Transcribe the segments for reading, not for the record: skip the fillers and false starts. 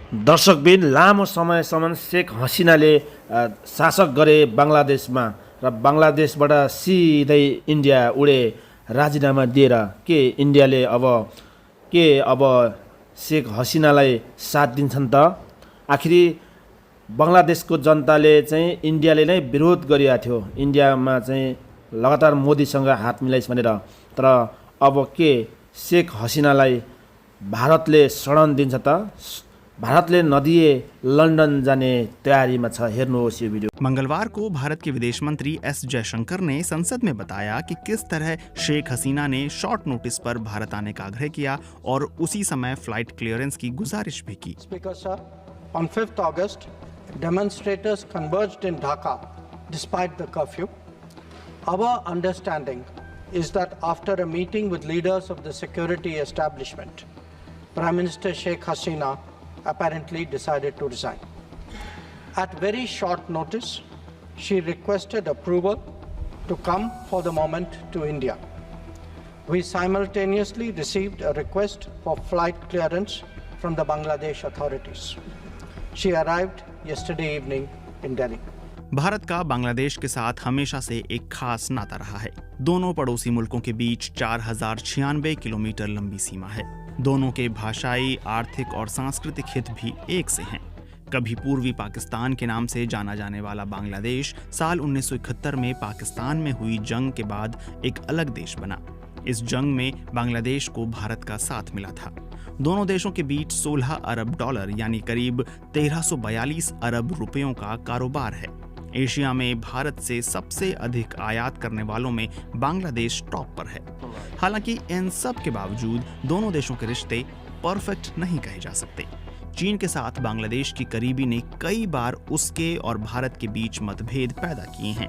दर्शकबिन लामो समयसम्म शेख हसिनाले शासक गरे बङ्गलादेशमा र बङ्गलादेशबाट सिधै इन्डिया उडे राजीनामा दिएर इन्डियाले अब शेख हसिनालाई साथ दिन्छन् त। आखिरी बङ्गलादेशको जनताले चाहिँ इन्डियाले नै विरोध गरिरहेको थियो, इन्डियामा चाहिँ लगातार मोदीसँग हात मिलाइस् भनेर। तर अब शेख हसिनालाई भारतले शरण दिन्छ त? भारतले नदिए लंदन जाने तैयारी में छ। हेर्नुहोस् यो भिडियो। मंगलवार को भारत के विदेश मंत्री एस जयशंकर ने संसद में बताया कि किस तरह शेख हसीना ने शॉर्ट नोटिस पर भारत आने का आग्रह किया और उसी समय फ्लाइट क्लियरेंस की गुजारिश भी की। Speaker sir, on 5th August, demonstrators converged in Dhaka despite the curfew. Our understanding is that after a meeting with leaders of the security establishment, Prime Minister Sheikh Hasina apparently decided to resign. At very short notice, she requested approval to come for the moment to India. We simultaneously received a request for flight clearance from the Bangladesh authorities. She arrived yesterday evening in Delhi. Bharat का बांग्लादेश के साथ हमेशा से एक खास नाता रहा है। दोनों पड़ोसी मुल्कों के बीच 4096 किलोमीटर लंबी सीमा है। दोनों के भाषाई, आर्थिक और सांस्कृतिक हित भी एक से हैं। कभी पूर्वी पाकिस्तान के नाम से जाना जाने वाला बांग्लादेश साल 1971 में पाकिस्तान में हुई जंग के बाद एक अलग देश बना। इस जंग में बांग्लादेश को भारत का साथ मिला था। दोनों देशों के बीच 16 अरब डॉलर यानी करीब 1342 अरब रुपयों का कारोबार है। एशिया में भारत से सबसे अधिक आयात करने वालों में बांग्लादेश टॉप पर है। हालांकि इन सब के बावजूद दोनों देशों के रिश्ते परफेक्ट नहीं कहे जा सकते। चीन के साथ बांग्लादेश की करीबी ने कई बार उसके और भारत के बीच मतभेद पैदा किए हैं।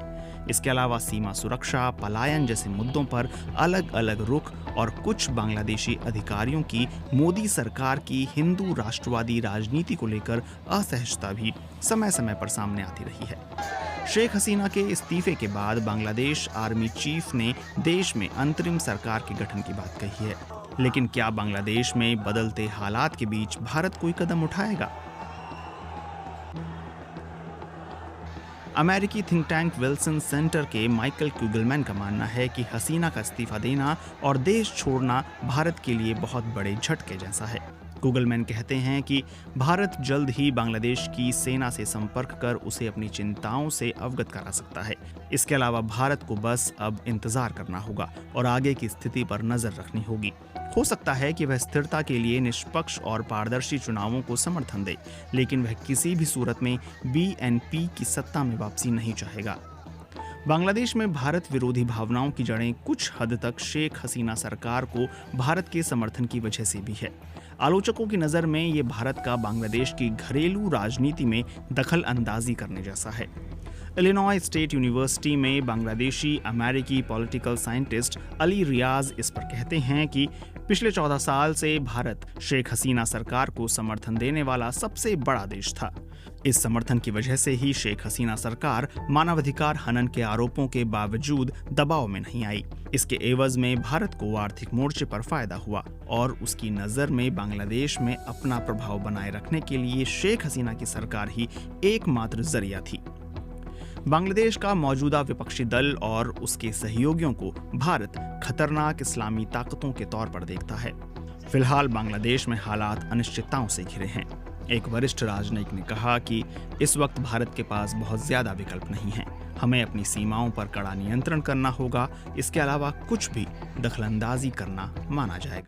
इसके अलावा सीमा सुरक्षा, पलायन जैसे मुद्दों पर अलग अलग रुख और कुछ बांग्लादेशी अधिकारियों की मोदी सरकार की हिंदू राष्ट्रवादी राजनीति को लेकर असहजता भी समय समय पर सामने आती रही है। शेख हसीना के इस्तीफे के बाद बांग्लादेश आर्मी चीफ ने देश में अंतरिम सरकार के गठन की बात कही है। लेकिन क्या बांग्लादेश में बदलते हालात के बीच भारत कोई कदम उठाएगा? अमेरिकी थिंक टैंक विल्सन सेंटर के माइकल क्यूगलमैन का मानना है कि हसीना का इस्तीफा देना और देश छोड़ना भारत के लिए बहुत बड़े झटके जैसा है। क्यूगलमैन कहते हैं कि भारत जल्द ही बांग्लादेश की सेना से संपर्क कर उसे अपनी चिंताओं से अवगत करा सकता है। इसके अलावा भारत को बस अब इंतजार करना होगा और आगे की स्थिति पर नजर रखनी होगी। हो सकता है कि वह स्थिरता के लिए निष्पक्ष और पारदर्शी चुनावों को समर्थन दे, लेकिन वह किसी भी सूरत में बीएनपी की सत्ता में वापसी नहीं चाहेगा। बांग्लादेश में भारत विरोधी भावनाओं की जड़ें कुछ हद तक शेख हसीना सरकार को भारत के समर्थन की वजह से भी है। आलोचकों की नज़र में ये भारत का बांग्लादेश की घरेलू राजनीति में दखल अंदाजी करने जैसा है। इलिनॉय स्टेट यूनिवर्सिटी में बांग्लादेशी अमेरिकी पॉलिटिकल साइंटिस्ट अली रियाज इस पर कहते हैं कि पिछले 14 साल से भारत शेख हसीना सरकार को समर्थन देने वाला सबसे बड़ा देश था। इस समर्थन की वजह से ही शेख हसीना सरकार मानवाधिकार हनन के आरोपों के बावजूद दबाव में नहीं आई। इसके एवज में भारत को आर्थिक मोर्चे पर फायदा हुआ और उसकी नज़र में बांग्लादेश में अपना प्रभाव बनाए रखने के लिए शेख हसीना की सरकार ही एकमात्र जरिया थी। बांग्लादेश का मौजूदा विपक्षी दल और उसके सहयोगियों को भारत खतरनाक इस्लामी ताकतों के तौर पर देखता है। फिलहाल बांग्लादेश में हालात अनिश्चितताओं से घिरे हैं। एक वरिष्ठ राजनयिक ने कहा कि इस वक्त भारत के पास बहुत ज्यादा विकल्प नहीं है। हमें अपनी सीमाओं पर कड़ा नियंत्रण करना होगा। इसके अलावा कुछ भी दखलंदाजी करना माना जाएगा।